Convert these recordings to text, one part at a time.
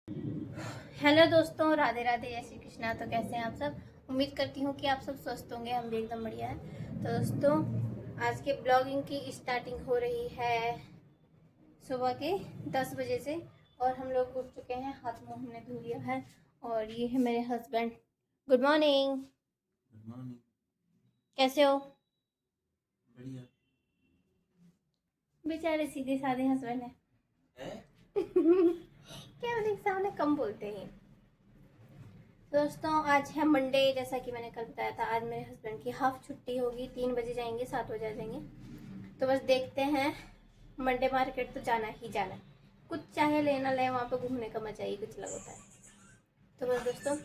Hello दोस्तों, राधे राधे, जय श्री कृष्णा। तो कैसे हैं आप सब? उम्मीद करती हूँ कि आप सब स्वस्थ होंगे। हम भी एकदम बढ़िया हैं। तो दोस्तों, आज के ब्लॉगिंग की स्टार्टिंग हो रही है सुबह के 10 बजे से। और हम लोग उठ चुके हैं, हाथ मुंह हमने धो लिया है। और ये है मेरे husband. Good morning. Good morning. कैसे हो? बढ़िया। बेचारे सीधे साधे हस्बैंड है। क्या उन्हें सामने कम बोलते हैं। दोस्तों, आज है मंडे। जैसा कि मैंने कल बताया था, आज मेरे हस्बैंड की हाफ छुट्टी होगी। 3 बजे जाएंगे, 7 बजे आ जाएंगे। तो बस देखते हैं। मंडे मार्केट तो जाना ही जाना है। कुछ चाहे लेना ले, वहाँ पे घूमने का मजा ही कुछ अलग होता है। तो बस दोस्तों,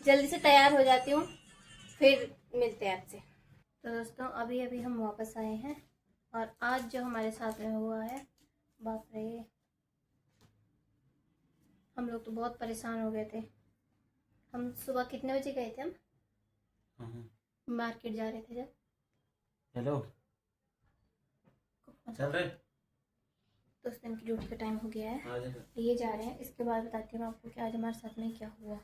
जल्दी से तैयार हो जाती हूँ, फिर मिलते हैं आपसे। तो दोस्तों, अभी अभी हम वापस आए हैं। और आज जो हमारे साथ में हुआ है, बाप रे, हम लोग तो बहुत परेशान हो गए थे। हम सुबह कितने बजे गए थे? हम मार्केट जा रहे थे जब। हेलो, चल रहे? तो उस दिन की ड्यूटी का टाइम हो गया है, ये जा रहे हैं। इसके बाद बताती हूँ आपको कि आज हमारे साथ में क्या हुआ।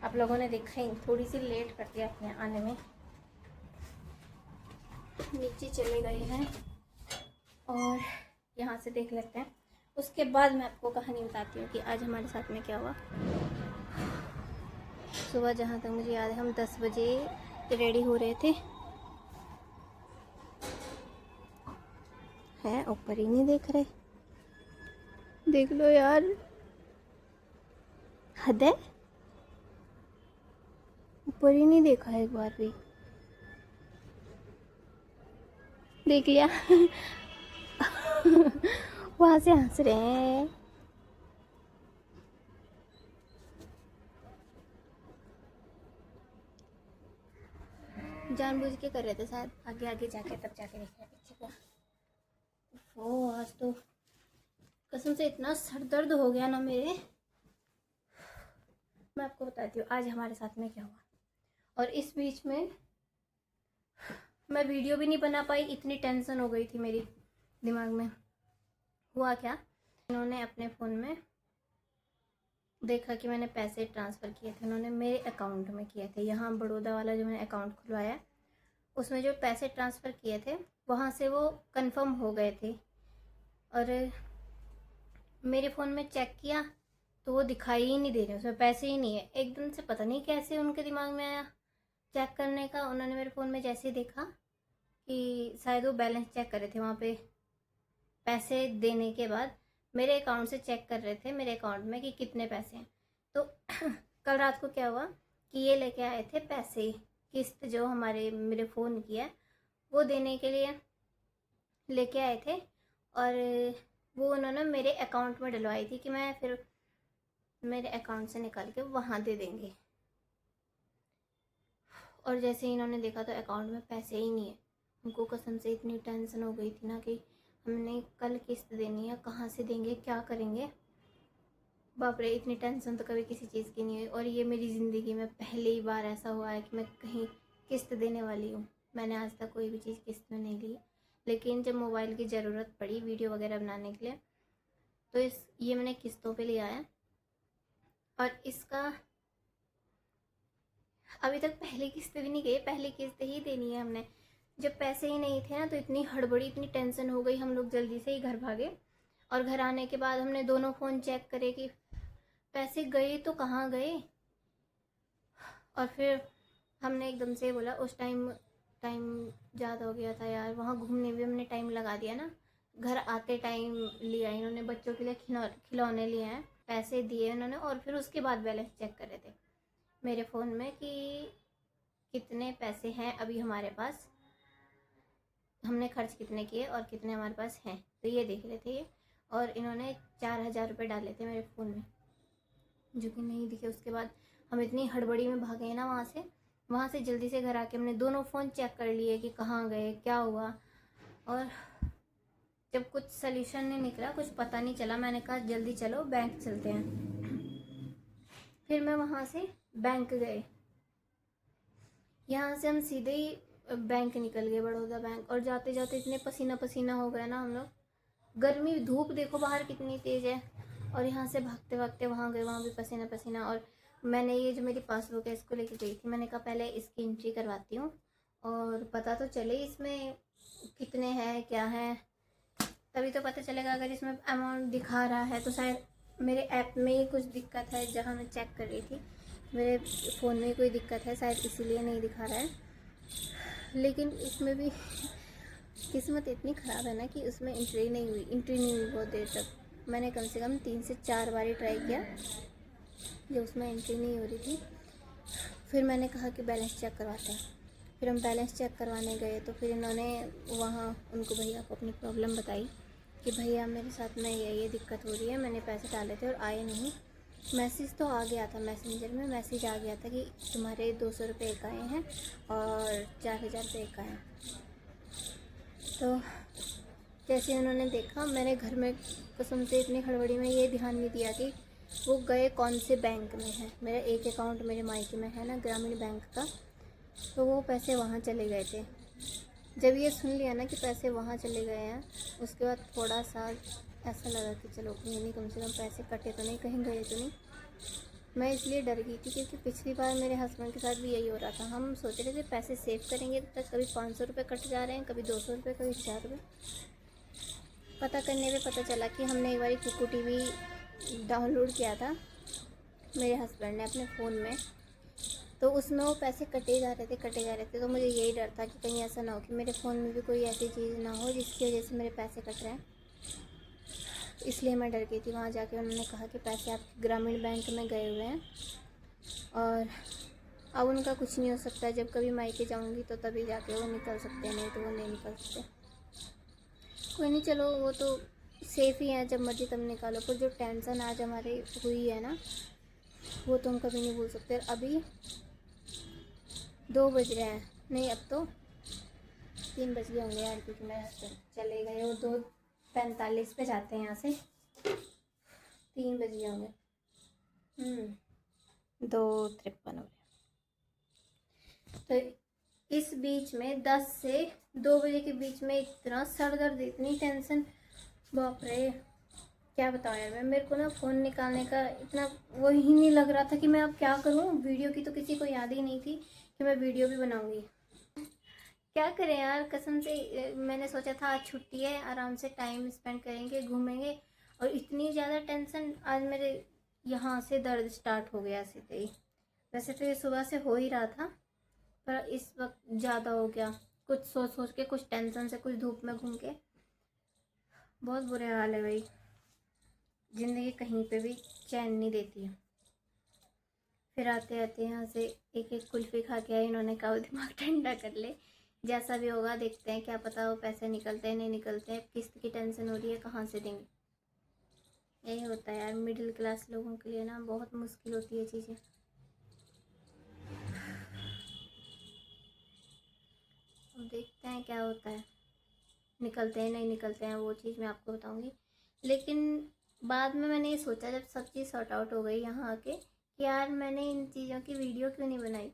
आप लोगों ने देखा ही, थोड़ी सी लेट कर दिया अपने आने में। नीचे चले गए हैं और यहाँ से देख लेते हैं। उसके बाद मैं आपको कहानी बताती हूँ कि आज हमारे साथ में क्या हुआ। सुबह जहाँ तक मुझे याद है, हम 10 बजे रेडी हो रहे थे। है ऊपर ही नहीं देख रहे, देख लो यार, हद है। ऊपर ही नहीं देखा एक बार भी। देख लिया। वहां से हंस रहे हैं। जानबूझ के कर रहे थे शायद, आगे आगे जाके तब जाके देख रहे पीछे को। ओ, आज तो कसम से इतना सर दर्द हो गया ना मेरे। मैं आपको बताती हूँ आज हमारे साथ में क्या हुआ। और इस बीच में मैं वीडियो भी नहीं बना पाई, इतनी टेंशन हो गई थी मेरी दिमाग में। हुआ क्या, इन्होंने अपने फ़ोन में देखा कि मैंने पैसे ट्रांसफ़र किए थे। उन्होंने मेरे अकाउंट में किए थे। यहाँ बड़ौदा वाला जो मैंने अकाउंट खुलवाया, उसमें जो पैसे ट्रांसफ़र किए थे, वहाँ से वो कंफर्म हो गए थे। और मेरे फ़ोन में चेक किया तो वो दिखाई ही नहीं दे रहे, उसमें पैसे ही नहीं है। एकदम से पता नहीं कैसे उनके दिमाग में आया चेक करने का। उन्होंने मेरे फ़ोन में जैसे ही देखा कि शायद वो बैलेंस चेक कर रहे थे, वहाँ पे पैसे देने के बाद मेरे अकाउंट से चेक कर रहे थे मेरे अकाउंट में कि कितने पैसे हैं। तो कल रात को क्या हुआ कि ये लेके आए थे पैसे, किस्त जो हमारे मेरे फ़ोन की है वो देने के लिए लेके आए थे। और वो उन्होंने मेरे अकाउंट में डलवाई थी कि मैं फिर मेरे अकाउंट से निकाल के वहाँ दे देंगे। और जैसे ही इन्होंने देखा तो अकाउंट में पैसे ही नहीं है। उनको कसम से इतनी टेंशन हो गई थी ना कि हमने कल किस्त देनी है, कहाँ से देंगे, क्या करेंगे। बाप रे, इतनी टेंशन तो कभी किसी चीज़ की नहीं हुई। और ये मेरी ज़िंदगी में पहली बार ऐसा हुआ है कि मैं कहीं किस्त देने वाली हूँ। मैंने आज तक कोई भी चीज़ किस्त में नहीं ली, लेकिन जब मोबाइल की ज़रूरत पड़ी वीडियो वगैरह बनाने के लिए, तो ये मैंने किस्तों पे लिया है। और इसका अभी तक पहली किस्त भी नहीं गई, पहली किस्त ही देनी है हमने। जब पैसे ही नहीं थे ना, तो इतनी हड़बड़ी, इतनी टेंशन हो गई, हम लोग जल्दी से ही घर भागे। और घर आने के बाद हमने दोनों फ़ोन चेक करे कि पैसे गए तो कहाँ गए। और फिर हमने एकदम से बोला, उस टाइम टाइम ज़्यादा हो गया था यार, वहाँ घूमने भी हमने टाइम लगा दिया ना। घर आते टाइम लिया इन्होंने, बच्चों के लिए खिलौने लिए हैं, पैसे दिए उन्होंने। और फिर उसके बाद बैलेंस चेक कर रहे थे मेरे फ़ोन में कि कितने पैसे हैं अभी हमारे पास, हमने खर्च कितने किए और कितने हमारे पास हैं, तो ये देख रहे थे ये। और इन्होंने 4,000 रुपये डाले थे मेरे फ़ोन में, जो कि नहीं दिखे। उसके बाद हम इतनी हड़बड़ी में भागे ना वहाँ से जल्दी से घर आके हमने दोनों फ़ोन चेक कर लिए कि कहाँ गए, क्या हुआ। और जब कुछ सल्यूशन नहीं निकला, कुछ पता नहीं चला, मैंने कहा जल्दी चलो बैंक चलते हैं। फिर मैं वहाँ से बैंक गए। यहाँ से हम सीधे ही बैंक निकल गए, बड़ौदा बैंक। और जाते जाते इतने पसीना पसीना हो गए ना हम लोग, गर्मी धूप देखो बाहर कितनी तेज़ है, और यहाँ से भागते भागते वहाँ गए, वहाँ भी पसीना पसीना। और मैंने ये जो मेरी पासबुक है इसको लेके गई थी, मैंने कहा पहले इसकी एंट्री करवाती हूँ और पता तो चले इसमें कितने हैं क्या है, तभी तो पता चलेगा। अगर इसमें अमाउंट दिखा रहा है तो शायद मेरे ऐप में ही कुछ दिक्कत है, जहाँ मैं चेक कर रही थी मेरे फ़ोन में कोई दिक्कत है शायद, इसीलिए नहीं दिखा रहा है। लेकिन इसमें भी किस्मत इतनी ख़राब है ना कि उसमें एंट्री नहीं हुई बहुत देर तक। मैंने कम से कम 3 से 4 बार ट्राई किया जब उसमें एंट्री नहीं हो रही थी। फिर मैंने कहा कि बैलेंस चेक करवाते हैं। फिर हम बैलेंस चेक करवाने गए तो फिर इन्होंने वहाँ उनको भैया को अपनी प्रॉब्लम बताई कि भैया मेरे साथ में ये दिक्कत हो रही है, मैंने पैसे डाले थे और आए नहीं। मैसेज तो आ गया था, मैसेंजर में मैसेज आ गया था कि तुम्हारे 200 रुपये एक आए हैं और 4000 रुपये एक आए हैं। तो जैसे उन्होंने देखा, मैंने घर में कसम से इतनी हड़बड़ी में ये ध्यान नहीं दिया कि वो गए कौन से बैंक में है। मेरा एक अकाउंट मेरे मायके में है ना, ग्रामीण बैंक का, तो वो पैसे वहाँ चले गए थे। जब ये सुन लिया ना कि पैसे वहाँ चले गए हैं, उसके बाद थोड़ा सा ऐसा लगा कि चलो कहीं नहीं, कम से कम पैसे कटे तो नहीं, कहीं गए तो नहीं। मैं इसलिए डर गई थी क्योंकि पिछली बार मेरे हस्बैंड के साथ भी यही हो रहा था। हम सोच रहे थे पैसे सेव करेंगे तो कभी 500 रुपये कट जा रहे हैं, कभी 200 रुपये, कभी 1000 रुपये। पता करने पे पता चला कि हमने एक बार कुकू टीवी डाउनलोड किया था मेरे हस्बैंड ने अपने फ़ोन में, तो उसमें वो पैसे कटे जा रहे थे। तो मुझे यही डर था कि कहीं ऐसा ना हो कि मेरे फ़ोन में भी कोई ऐसी चीज़ ना हो जिसकी वजह से मेरे पैसे कट रहे हैं। इसलिए मैं डर गई थी। वहाँ जाके उन्होंने कहा कि पैसे आप ग्रामीण बैंक में गए हुए हैं और अब उनका कुछ नहीं हो सकता। जब कभी मायके जाऊँगी तो तभी जाके वो निकल सकते हैं, नहीं तो वो नहीं निकल सकते। कोई नहीं, चलो वो तो सेफ़ ही है, जब मर्जी तब निकालो। पर जो टेंशन आज हमारी हुई है ना, वो तो हम कभी नहीं भूल सकते। अभी 2 बज रहे हैं, नहीं अब तो 3 बज गए होंगे यार, क्योंकि मेरे हस्बैंड चले गए। वो 2:45 पे जाते हैं यहाँ से, 3 बज गए होंगे, 2:53 हो गए। तो इस बीच में 10 से 2 बजे के बीच में इतना सर दर्द, इतनी टेंशन, बाप रे क्या बताऊँ यार। मेरे को ना फ़ोन निकालने का इतना वो ही नहीं लग रहा था कि मैं अब क्या करूँ। वीडियो की तो किसी को याद ही नहीं थी कि मैं वीडियो भी बनाऊँगी। क्या करें यार, कसम से मैंने सोचा था आज छुट्टी है, आराम से टाइम स्पेंड करेंगे, घूमेंगे, और इतनी ज़्यादा टेंशन आज मेरे यहाँ से दर्द स्टार्ट हो गया सीधे ही। वैसे तो ये सुबह से हो ही रहा था, पर इस वक्त ज़्यादा हो गया, कुछ सोच सोच के, कुछ टेंशन से, कुछ धूप में घूम के। बहुत बुरे हाल है भाई, ज़िंदगी कहीं पे भी चैन नहीं देती है। फिर आते आते यहाँ से एक कुल्फ़ी खा के आए। इन्होंने कहा दिमाग ठंडा कर ले, जैसा भी होगा देखते हैं, क्या पता वो पैसे निकलते हैं नहीं निकलते हैं, किस्त की टेंशन हो रही है, कहाँ से देंगे। यही होता है यार, मिडिल क्लास लोगों के लिए ना बहुत मुश्किल होती है चीज़ें। अब देखते हैं क्या होता है, निकलते हैं नहीं निकलते हैं, वो चीज़ मैं आपको बताऊंगी। लेकिन बाद में मैंने ये सोचा, जब सब चीज़ सॉर्ट आउट हो गई यहाँ आके, कि यार मैंने इन चीज़ों की वीडियो क्यों नहीं बनाई।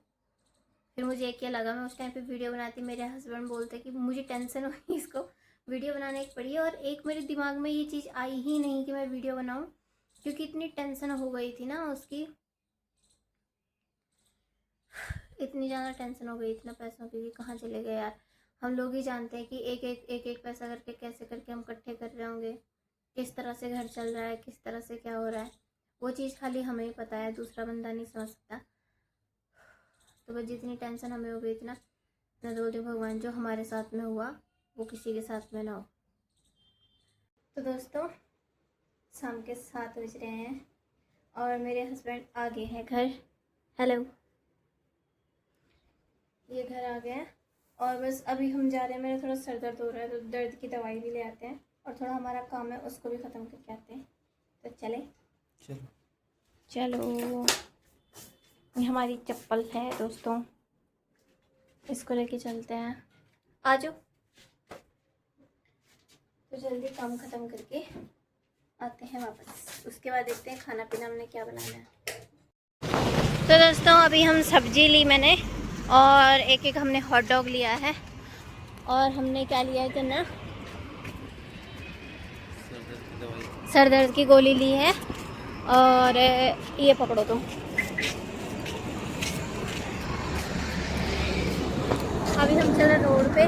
फिर मुझे क्या लगा, मैं उस टाइम पे वीडियो बनाती, मेरे हस्बैंड बोलते कि मुझे टेंशन हुई इसको वीडियो बनाने की पड़ी, और एक मेरे दिमाग में ये चीज़ आई ही नहीं कि मैं वीडियो बनाऊँ, क्योंकि इतनी टेंशन हो गई थी ना उसकी, इतनी ज़्यादा टेंशन हो गई थी ना पैसों की कि कहाँ चले गए यार। हम लोग ही जानते हैं कि एक पैसा करके कैसे करके हम इकट्ठे कर रहे होंगे, किस तरह से घर चल रहा है, किस तरह से क्या हो रहा है, वो चीज़ खाली हमें ही पता है, दूसरा बंदा नहीं समझ सकता। तो बस जितनी टेंशन हमें हो गई थी ना, मैं बोलती हूँ भगवान जो हमारे साथ में हुआ वो किसी के साथ में ना हो। तो दोस्तों शाम के 7 बज रहे हैं और मेरे हस्बैंड आ गए हैं घर। हेलो, ये घर आ गए हैं और बस अभी हम जा रहे हैं। मेरा थोड़ा सर दर्द हो रहा है तो दर्द की दवाई भी ले आते हैं, और थोड़ा हमारा काम है उसको भी ख़त्म करके आते हैं। तो चले चलो। ये हमारी चप्पल है दोस्तों, इसको लेके चलते हैं, आ जाओ। तो जल्दी काम ख़त्म करके आते हैं वापस, उसके बाद देखते हैं खाना पीना हमने क्या बनाना है। तो दोस्तों अभी हम सब्जी ली मैंने, और एक हमने हॉट डॉग लिया है, और हमने क्या लिया है कि ना दर्द की दवाई। सर दर्द की गोली ली है और ये पकड़ो तुम। अभी हम चल रहे रोड पे।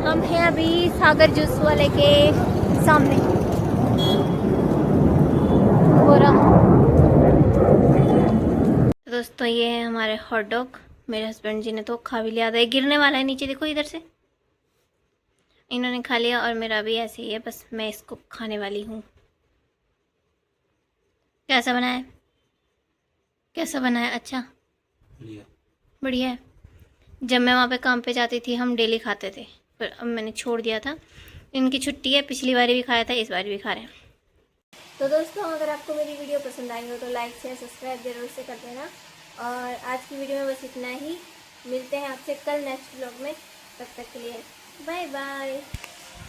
हम हैं अभी सागर जूस वाले के सामने। हो रहा दोस्तों, ये है हमारे हॉट डॉग। मेरे हस्बैंड जी ने तो खा भी लिया था। ये गिरने वाला है नीचे, देखो इधर से। इन्होंने खा लिया और मेरा भी ऐसे ही है, बस मैं इसको खाने वाली हूँ। कैसा बना है? कैसा बना है? अच्छा, बढ़िया। बढ़िया है। जब मैं वहाँ पे काम पे जाती थी हम डेली खाते थे, पर अब मैंने छोड़ दिया था। इनकी छुट्टी है, पिछली बार भी खाया था, इस बार भी खा रहे हैं। तो दोस्तों, अगर आपको मेरी वीडियो पसंद आई हो तो लाइक शेयर सब्सक्राइब जरूर से कर देना। और आज की वीडियो में बस इतना ही। मिलते हैं आपसे कल नेक्स्ट व्लॉग में। तब तक के लिए बाय बाय।